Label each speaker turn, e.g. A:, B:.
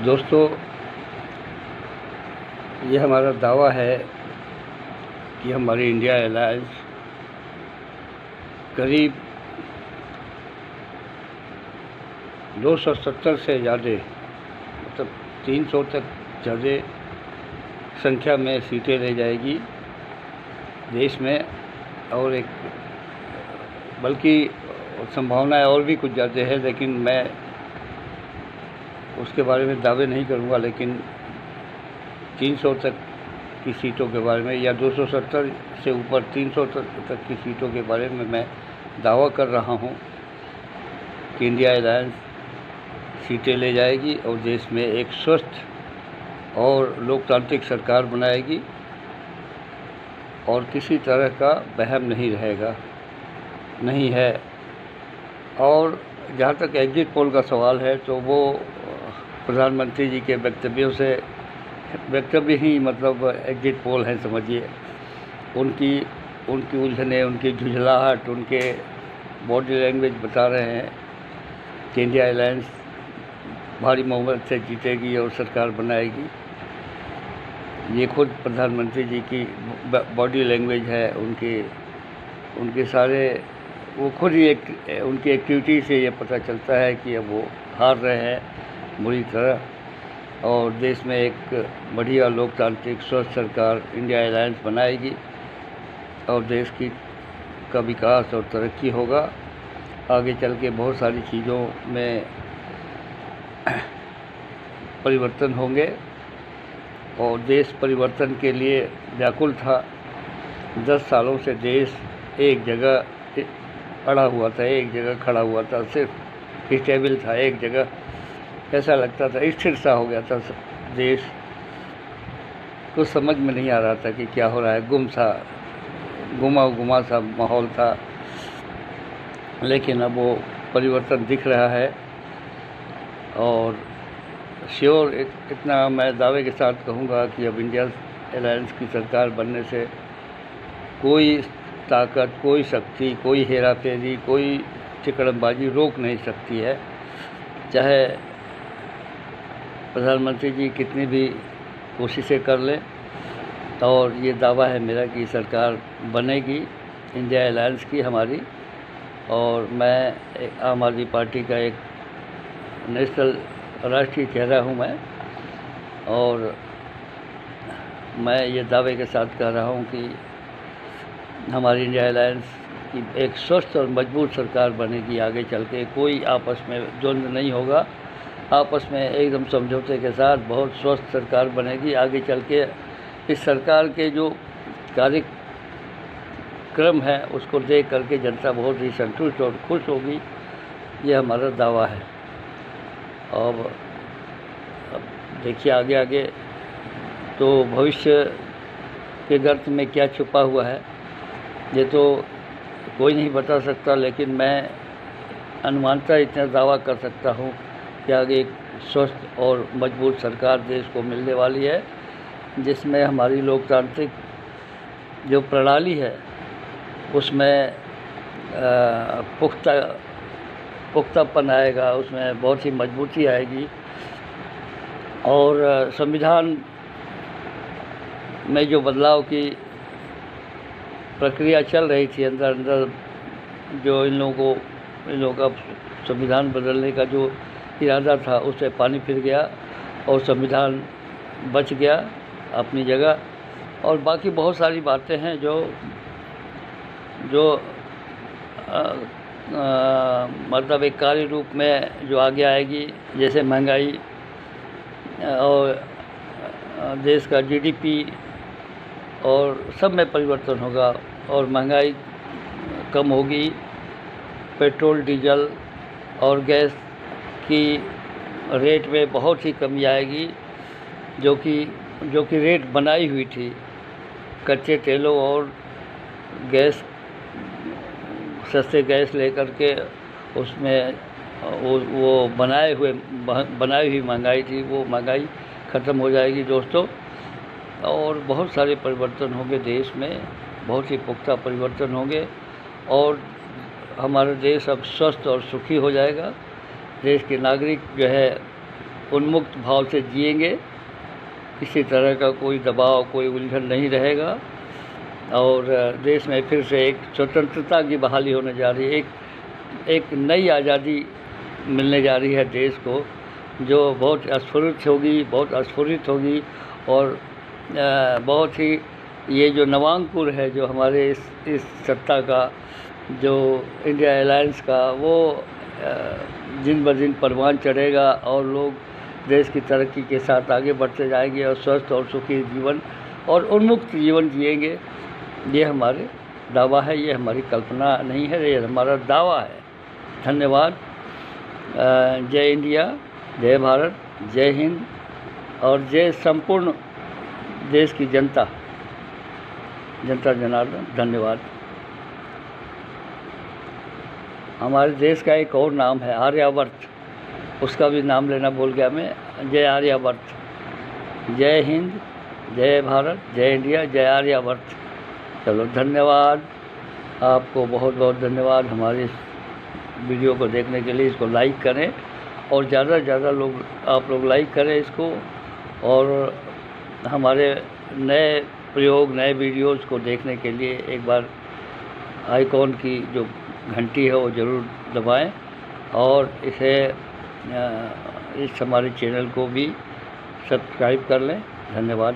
A: दोस्तों, ये हमारा दावा है कि हमारी इंडिया अलायंस करीब 270 से ज़्यादा, मतलब 300 तक ज़्यादा संख्या में सीटें ले जाएगी देश में। और एक बल्कि संभावनाएं और भी कुछ ज़्यादा है, लेकिन मैं उसके बारे में दावे नहीं करूंगा। लेकिन 300 तक की सीटों के बारे में, या 270 से ऊपर 300 तक की सीटों के बारे में मैं दावा कर रहा हूं कि इंडिया अलायंस सीटें ले जाएगी और देश में एक स्वस्थ और लोकतांत्रिक सरकार बनाएगी और किसी तरह का वहम नहीं है। और जहाँ तक एग्जिट पोल का सवाल है, तो वो प्रधानमंत्री जी के वक्तव्य ही मतलब एग्जिट पोल है, समझिए। उनकी उलझने, उनकी झुंझलाहट, उनके बॉडी लैंग्वेज बता रहे हैं कि इंडिया अलायंस भारी बहुमत से जीतेगी और सरकार बनाएगी। ये खुद प्रधानमंत्री जी की बॉडी लैंग्वेज है, उनके सारे वो खुद ही उनकी एक्टिविटी से ये पता चलता है कि अब वो हार रहे हैं बुरी तरह। और देश में एक बढ़िया लोकतांत्रिक स्वस्थ सरकार इंडिया अलायंस बनाएगी और देश का विकास और तरक्की होगा। आगे चल के बहुत सारी चीज़ों में परिवर्तन होंगे और देश परिवर्तन के लिए व्याकुल था। 10 सालों से देश एक जगह अड़ा हुआ था, एक जगह खड़ा हुआ था, सिर्फ स्टेबल था एक जगह। ऐसा लगता था स्थिर सा हो गया था देश, कुछ समझ में नहीं आ रहा था कि क्या हो रहा है। गुमा सा माहौल था। लेकिन अब वो परिवर्तन दिख रहा है और श्योर इतना मैं दावे के साथ कहूँगा कि अब इंडिया अलायंस की सरकार बनने से कोई ताकत, कोई शक्ति, कोई हेरा फेरी, कोई चिकड़मबाजी रोक नहीं सकती है। चाहे प्रधानमंत्री जी कितनी भी कोशिशें कर लें। और ये दावा है मेरा कि सरकार बनेगी इंडिया अलायंस की हमारी। और मैं आम आदमी पार्टी का एक राष्ट्रीय चेहरा हूँ मैं, और मैं ये दावे के साथ कह रहा हूँ कि हमारी इंडिया अलायंस की एक स्वस्थ और मजबूत सरकार बनेगी। आगे चल के कोई आपस में द्वंद्व नहीं होगा, आपस में एकदम समझौते के साथ बहुत स्वस्थ सरकार बनेगी। आगे चल के इस सरकार के जो कार्यक्रम है उसको देख करके जनता बहुत ही संतुष्ट और खुश होगी। ये हमारा दावा है। अब देखिए आगे तो भविष्य के गर्त में क्या छुपा हुआ है ये तो कोई नहीं बता सकता। लेकिन मैं अनुमानतः इतना दावा कर सकता हूँ कि आगे एक स्वस्थ और मजबूत सरकार देश को मिलने वाली है, जिसमें हमारी लोकतांत्रिक जो प्रणाली है उसमें पुख्तापन आएगा, उसमें बहुत ही मजबूती आएगी। और संविधान में जो बदलाव की प्रक्रिया चल रही थी अंदर, जो इन लोगों का संविधान बदलने का जो इरादा था, उससे पानी फिर गया और संविधान बच गया अपनी जगह। और बाकी बहुत सारी बातें हैं जो मतलब एक कार्य रूप में जो आगे आएगी, जैसे महंगाई और देश का जीडीपी और सब में परिवर्तन होगा और महंगाई कम होगी। पेट्रोल, डीजल और गैस की रेट में बहुत ही कमी आएगी, जो कि रेट बनाई हुई थी। कच्चे तेलों और गैस, सस्ते गैस लेकर के उसमें वो बनाई हुई महंगाई थी, वो महंगाई ख़त्म हो जाएगी दोस्तों। और बहुत सारे परिवर्तन होंगे देश में, बहुत ही पुख्ता परिवर्तन होंगे और हमारा देश अब स्वस्थ और सुखी हो जाएगा। देश के नागरिक जो है उन्मुक्त भाव से जिएंगे, किसी तरह का कोई दबाव, कोई उलझन नहीं रहेगा और देश में फिर से एक स्वतंत्रता की बहाली होने जा रही है। एक नई आज़ादी मिलने जा रही है देश को, जो बहुत स्फुरित होगी और बहुत ही ये जो नवांकुर है जो हमारे इस सत्ता का, जो इंडिया अलायंस का, वो दिन ब दिन परवान चढ़ेगा और लोग देश की तरक्की के साथ आगे बढ़ते जाएंगे और स्वस्थ और सुखी जीवन और उन्मुक्त जीवन जिएंगे। ये हमारे दावा है, ये हमारी कल्पना नहीं है, ये हमारा दावा है। धन्यवाद। जय इंडिया, जय भारत, जय हिंद और जय संपूर्ण देश की जनता जनार्दन। धन्यवाद। हमारे देश का एक और नाम है आर्यावर्त, उसका भी नाम लेना भूल गया मैं। जय आर्यावर्त, जय हिंद, जय भारत, जय इंडिया, जय आर्यावर्त। चलो धन्यवाद, आपको बहुत बहुत धन्यवाद हमारे इस वीडियो को देखने के लिए। इसको लाइक करें और ज़्यादा से ज़्यादा आप लोग लाइक करें इसको, और हमारे नए प्रयोग, नए वीडियोज़ को देखने के लिए एक बार आइकॉन की जो घंटी है वो ज़रूर दबाएं और इस हमारे चैनल को भी सब्सक्राइब कर लें। धन्यवाद।